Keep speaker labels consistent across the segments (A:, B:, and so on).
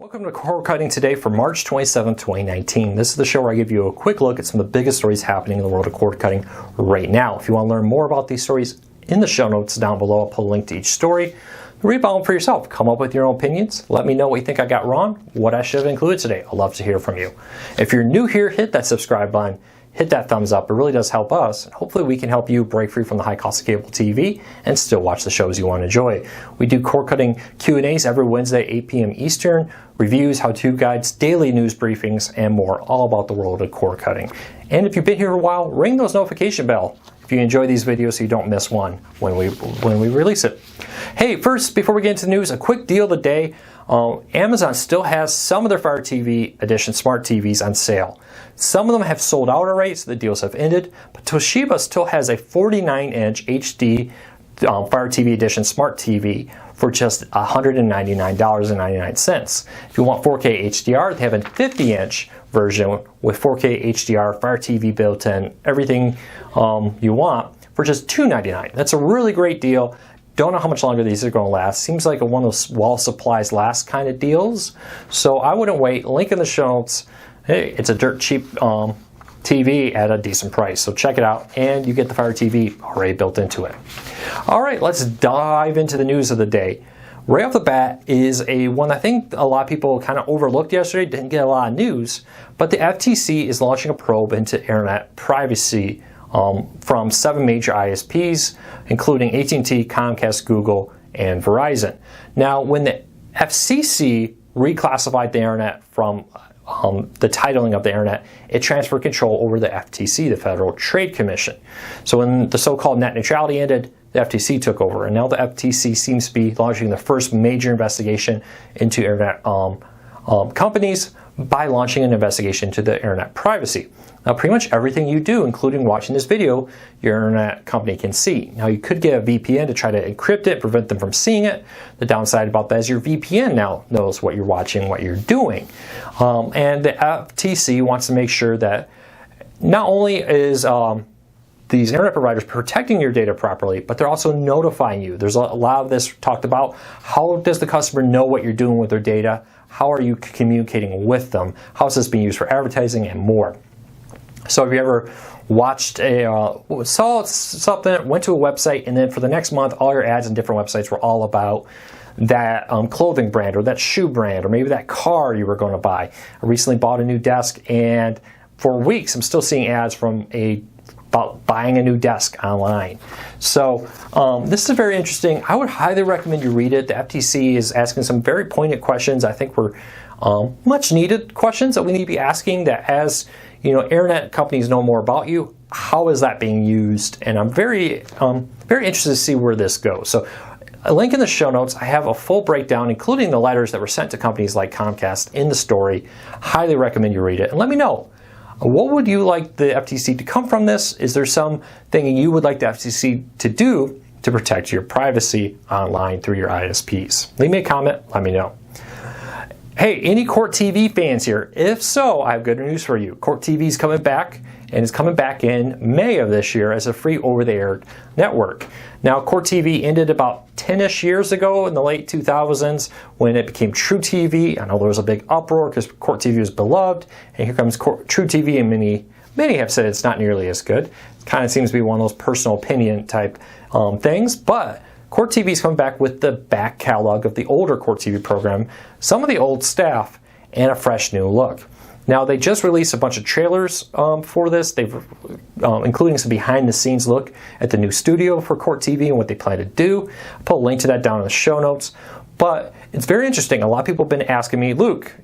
A: Welcome to Cord Cutting today for March 27, 2019. This is the show where I give you a quick look at some of the biggest stories happening in the world of cord cutting right now. If you want to learn more about these stories, in the show notes down below, I'll put a link to each story. Read about them for yourself. Come up with your own opinions. Let me know what you think I got wrong, what I should have included today. I'd love to hear from you. If you're new here, hit that subscribe button. Hit that thumbs up. It really does help us. Hopefully we can help you break free from the high cost of cable TV and still watch the shows you want to enjoy. We do cord cutting Q&As every Wednesday, 8 p.m. Eastern, reviews, how-to guides, daily news briefings, and more, all about the world of cord cutting. And if you've been here a while, ring those notification bell if you enjoy these videos so you don't miss one when we release it. Hey, first, before we get into the news, a quick deal of the day. Amazon still has some of their Fire TV Edition smart TVs on sale. Some of them have sold out already, so the deals have ended, but Toshiba still has a 49-inch HD Fire TV Edition smart TV for just $199.99. If you want 4K HDR, they have a 50-inch version with 4K HDR, Fire TV built in, everything you want for just $299. That's a really great deal. Don't know how much longer these are going to last. Seems like one of those while supplies last kind of deals. So I wouldn't wait. Link in the show notes. Hey, it's a dirt cheap TV at a decent price. So check it out, and you get the Fire TV already built into it. All right, let's dive into the news of the day. Right off the bat is one I think a lot of people kind of overlooked yesterday. Didn't get a lot of news, but the FTC is launching a probe into internet privacy from 7 major ISPs, including AT&T, Comcast, Google, and Verizon. Now, when the FCC reclassified the internet from the titling of the internet, it transferred control over the FTC, the Federal Trade Commission. So when the so-called net neutrality ended, the FTC took over, and now the FTC seems to be launching the first major investigation into internet companies by launching an investigation into the internet privacy. Now, pretty much everything you do, including watching this video, your internet company can see. Now, you could get a VPN to try to encrypt it, prevent them from seeing it. The downside about that is your VPN now knows what you're watching, what you're doing. And the FTC wants to make sure that not only is these internet providers protecting your data properly, but they're also notifying you. There's a lot of this talked about. How does the customer know what you're doing with their data? How are you communicating with them? How is this being used for advertising and more? So if you ever watched saw something, went to a website, and then for the next month, all your ads on different websites were all about that clothing brand or that shoe brand or maybe that car you were going to buy. I recently bought a new desk, and for weeks I'm still seeing ads from about buying a new desk online. So this is very interesting. I would highly recommend you read it. The FTC is asking some very poignant questions. I think were much needed questions that we need to be asking, that as internet companies know more about you, how is that being used? And I'm very interested to see where this goes. So a link in the show notes. I have a full breakdown, including the letters that were sent to companies like Comcast in the story. Highly recommend you read it. And let me know, what would you like the FTC to come from this? Is there something you would like the FTC to do to protect your privacy online through your ISPs? Leave me a comment. Let me know. Hey, any Court TV fans here? If so, I have good news for you. Court TV is coming back, and it's coming back in May of this year as a free over-the-air network. Now, Court TV ended about 10-ish years ago in the late 2000s when it became True TV. I know there was a big uproar because Court TV was beloved, and here comes True TV, and many have said it's not nearly as good. It kind of seems to be one of those personal opinion type things, but Court TV is coming back with the back catalog of the older Court TV program, some of the old staff, and a fresh new look. Now, they just released a bunch of trailers for this. They've including some behind-the-scenes look at the new studio for Court TV and what they plan to do. I'll put a link to that down in the show notes. But it's very interesting. A lot of people have been asking me, Luke,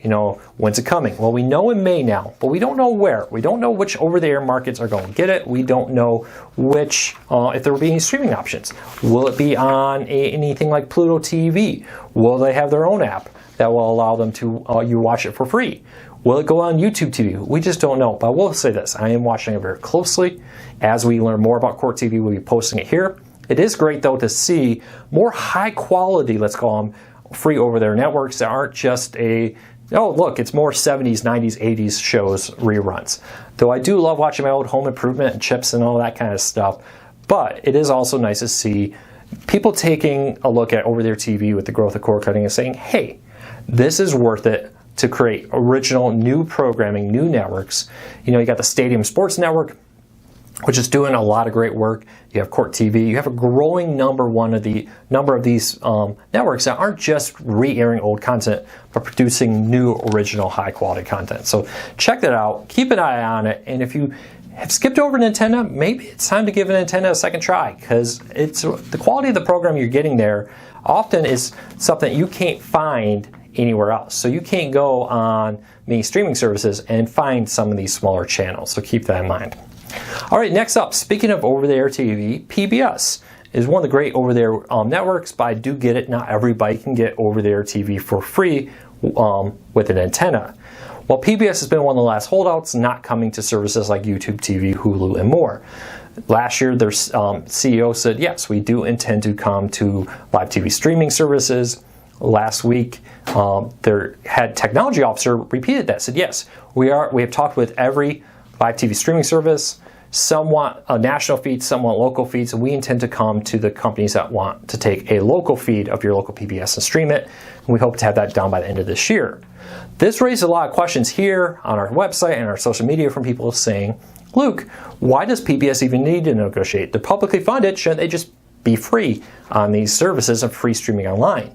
A: when's it coming? Well, we know in May now, but we don't know where. We don't know which over-the-air markets are going to get it. We don't know which, if there will be any streaming options. Will it be on anything like Pluto TV? Will they have their own app that will allow them to you watch it for free? Will it go on YouTube TV? We just don't know. But I will say this, I am watching it very closely. As we learn more about Court TV, we'll be posting it here. It is great, though, to see more high quality, let's call them, free over-there networks that aren't just it's more 70s, 90s, 80s shows reruns. Though I do love watching my old Home Improvement and Chips and all that kind of stuff. But it is also nice to see people taking a look at over-there TV with the growth of cord cutting and saying, hey, This is worth it to create original new programming, new networks. You got the Stadium Sports Network, which is doing a lot of great work. You have Court TV. You have a growing number of these networks that aren't just re-airing old content, but producing new, original, high-quality content. So check that out. Keep an eye on it. And if you have skipped over an antenna, maybe it's time to give an antenna a second try, because the quality of the program you're getting there often is something you can't find anywhere else. So you can't go on many streaming services and find some of these smaller channels. So keep that in mind. All right, next up, speaking of over-the-air TV, PBS is one of the great over-the-air networks, but I do get it. Not everybody can get over-the-air TV for free with an antenna. Well, PBS has been one of the last holdouts, not coming to services like YouTube TV, Hulu, and more. Last year, their CEO said, yes, we do intend to come to live TV streaming services. Last week, their head technology officer repeated that, said, yes, we have talked with every live TV streaming service. Some want a national feed, some want local feeds, and we intend to come to the companies that want to take a local feed of your local PBS and stream it. And we hope to have that done by the end of this year. This raises a lot of questions here on our website and our social media from people saying, Luke, why does PBS even need to negotiate? They're publicly funded. Shouldn't they just be free on these services and free streaming online?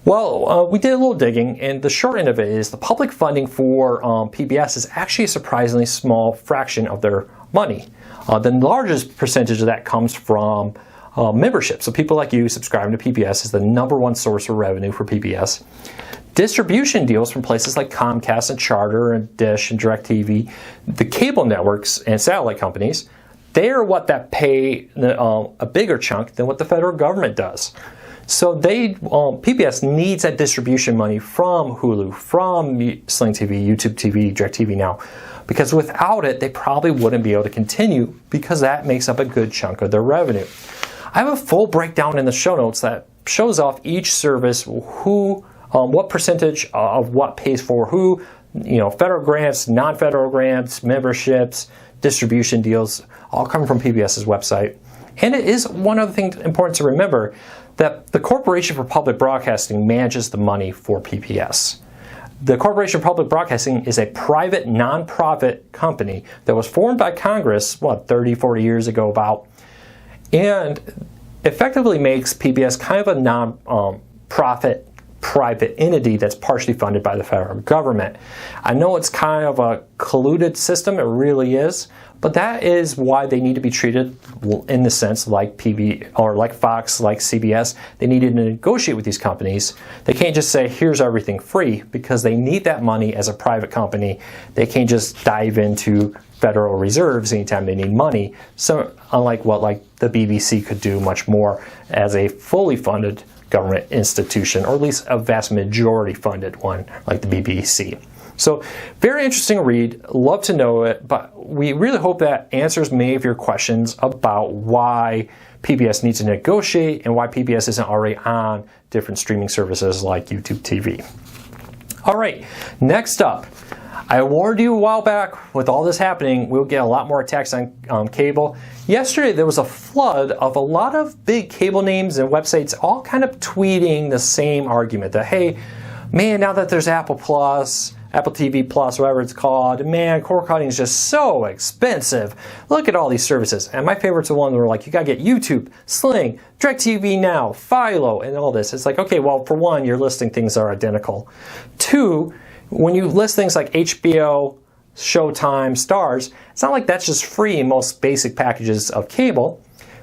A: Well, we did a little digging, and the short end of it is the public funding for PBS is actually a surprisingly small fraction of their money. The largest percentage of that comes from membership. So people like you subscribing to PBS is the #1 source of revenue for PBS. Distribution deals from places like Comcast and Charter and Dish and DirecTV, the cable networks and satellite companies, they're what that pay a bigger chunk than what the federal government does. So PBS needs that distribution money from Hulu, from Sling TV, YouTube TV, DirecTV Now, because without it, they probably wouldn't be able to continue, because that makes up a good chunk of their revenue. I have a full breakdown in the show notes that shows off each service, what percentage of what pays for who, federal grants, non-federal grants, memberships, distribution deals, all come from PBS's website. And it is one other thing important to remember, that the Corporation for Public Broadcasting manages the money for PBS. The Corporation for Public Broadcasting is a private, non-profit company that was formed by Congress, 30, 40 years ago about, and effectively makes PBS kind of a non-profit private entity that's partially funded by the federal government. I know it's kind of a colluded system, it really is, but that is why they need to be treated in the sense like like Fox, like CBS. They need to negotiate with these companies. They can't just say, here's everything free, because they need that money as a private company. They can't just dive into federal reserves anytime they need money. So unlike what the BBC could do much more as a fully funded government institution, or at least a vast majority funded one like the BBC. So very interesting read, love to know it, but we really hope that answers many of your questions about why PBS needs to negotiate and why PBS isn't already on different streaming services like YouTube TV. All right, next up, I warned you a while back, with all this happening, we'll get a lot more attacks on cable. Yesterday, there was a flood of a lot of big cable names and websites all kind of tweeting the same argument that, hey, man, now that there's Apple Plus, Apple TV Plus, whatever it's called, man, cord cutting is just so expensive. Look at all these services. And my favorite's the one where you gotta get YouTube, Sling, DirecTV Now, Philo, and all this. It's like, okay, well, for one, you're listing things that are identical. Two, when you list things like HBO, Showtime, Stars, it's not like that's just free in most basic packages of cable.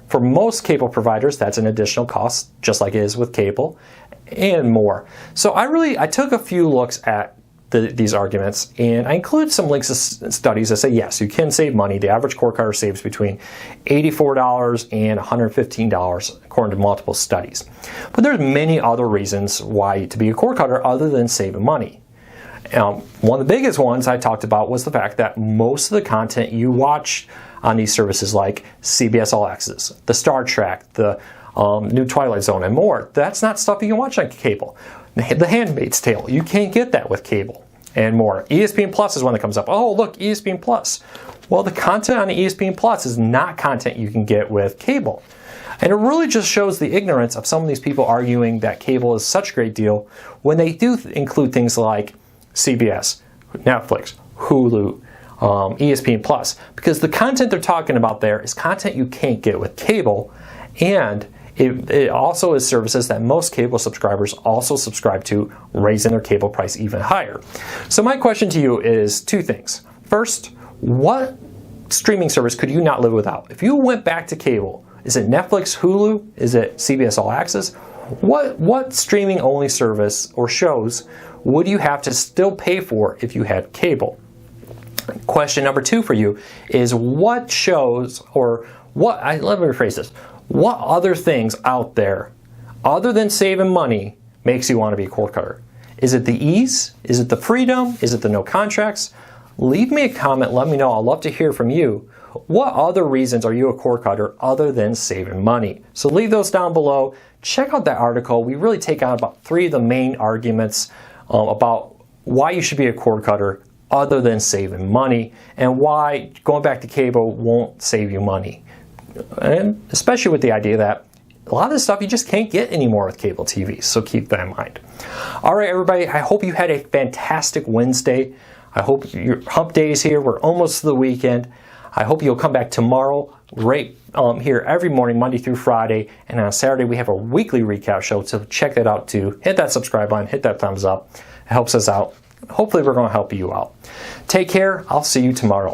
A: For most cable providers, that's an additional cost, just like it is with cable, and more. So I took a few looks at these arguments, and I include some links to studies that say, yes, you can save money. The average cord cutter saves between $84 and $115, according to multiple studies. But there's many other reasons why to be a cord cutter other than saving money. One of the biggest ones I talked about was the fact that most of the content you watch on these services like CBS All Access, the Star Trek, the new Twilight Zone, and more, that's not stuff you can watch on cable. The Handmaid's Tale, you can't get that with cable, and more. ESPN Plus is one that comes up. Oh, look, ESPN Plus. Well, the content on the ESPN Plus is not content you can get with cable. And it really just shows the ignorance of some of these people arguing that cable is such a great deal when they do include things like CBS, Netflix, Hulu, ESPN Plus, because the content they're talking about there is content you can't get with cable, and it also is services that most cable subscribers also subscribe to, raising their cable price even higher. So my question to you is two things. First, what streaming service could you not live without? If you went back to cable, is it Netflix, Hulu? Is it CBS All Access? What streaming only service or shows would you have to still pay for if you had cable? Question number two for you is what shows or let me rephrase this. What other things out there, other than saving money, makes you want to be a cord cutter? Is it the ease? Is it the freedom? Is it the no contracts? Leave me a comment, let me know. I'd love to hear from you. What other reasons are you a cord cutter other than saving money? So leave those down below. Check out that article. We really take on about 3 of the main arguments about why you should be a cord cutter other than saving money, and why going back to cable won't save you money. And especially with the idea that a lot of this stuff you just can't get anymore with cable TV, so keep that in mind. All right, everybody, I hope you had a fantastic Wednesday. I hope your hump day is here. We're almost to the weekend. I hope you'll come back tomorrow, right here every morning, Monday through Friday, and on Saturday we have a weekly recap show, so check that out too. Hit that subscribe button, hit that thumbs up. It helps us out. Hopefully we're going to help you out. Take care. I'll see you tomorrow.